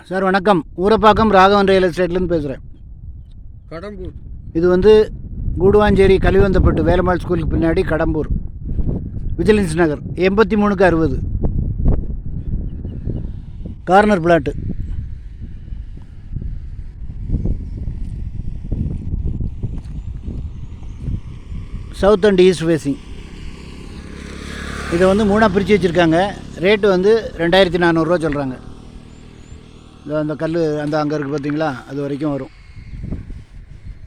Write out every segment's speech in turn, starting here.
Sir வணக்கம். Urapakkam Raghavan real எஸ்டேட்லேருந்து பேசுகிறேன். கடம்பூர். இது வந்து கூடுவாஞ்சேரி கலிவந்தப்பட்டு வேலம்மாள் ஸ்கூலுக்கு பின்னாடி Kadambur vigilance Nagar 83/60 corner plot. South and east facing. இதை வந்து 3ஆக பிரித்து வச்சுருக்காங்க. ரேட்டு வந்து 2400 ரூபா சொல்கிறாங்க. அந்த கல் அந்த அங்கே இருக்குது பார்த்தீங்களா, அது வரைக்கும் வரும்.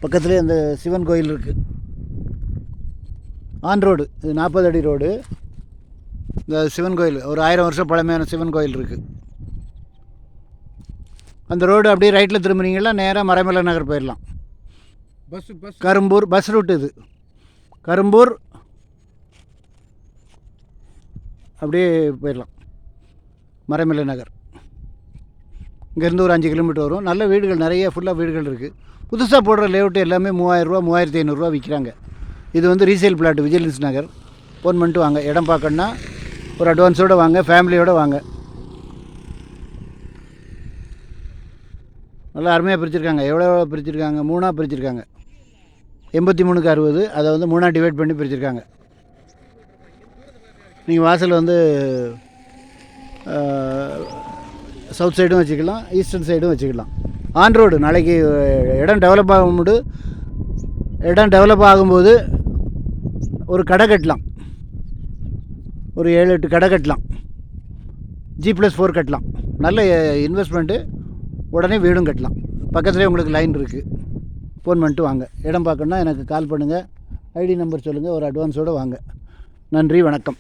பக்கத்துலேயே அந்த சிவன் கோயில் இருக்குது. ஆன் ரோடு, இது 40 அடி ரோடு. இந்த சிவன் கோயில் ஒரு 1000 வருஷம் பழமையான சிவன் கோயில் இருக்குது. அந்த ரோடு அப்படியே ரைட்டில் திரும்புறீங்களா, நேராக மறைமலை நகர் போயிடலாம். Karumbur bus route. இது கரும்பூர் அப்படியே போயிடலாம் மறைமலை நகர். இங்கேருந்து ஒரு 5 கிலோமீட்டர் வரும். நல்ல வீடுகள் நிறைய, ஃபுல்லாக வீடுகள் இருக்குது. புதுசாக போடுற லேஅவுட்டு எல்லாமே 3000 ரூபா 3500 ரூபா விற்கிறாங்க. இது வந்து ரீசேல் பிளாட் விஜிலன்ஸ் நகர். ஃபோன் பண்ணிட்டு வாங்க. இடம் பார்க்கணுன்னா ஒரு அட்வான்ஸோடு வாங்க, ஃபேமிலியோடு வாங்க. நல்லா அருமையாக பிரிச்சுருக்காங்க. எவ்வளோ பிரிச்சுருக்காங்க? 3ஆக பிரிச்சுருக்காங்க. 83/60 அதை வந்து 3ஆக டிவைட் பண்ணி பிரிச்சுருக்காங்க. நீங்கள் வாசல் வந்து சவுத் சைடும் வச்சுக்கலாம், ஈஸ்டர்ன் சைடும் வச்சுக்கலாம். On road. நாளைக்கு இடம் டெவலப் ஆகும்போது ஒரு கடை கட்டலாம். ஒரு 7-8 கடை கட்டலாம். G+4 கட்டலாம். நல்ல இன்வெஸ்ட்மெண்ட்டு. உடனே வீடும் கட்டலாம். பக்கத்துலேயே உங்களுக்கு லைன் இருக்குது. ஃபோன் பண்ணிட்டு வாங்க. இடம் பார்க்கணுன்னா எனக்கு கால் பண்ணுங்கள். ஐடி நம்பர் சொல்லுங்கள். ஒரு அட்வான்ஸோடு வாங்க. நன்றி, வணக்கம்.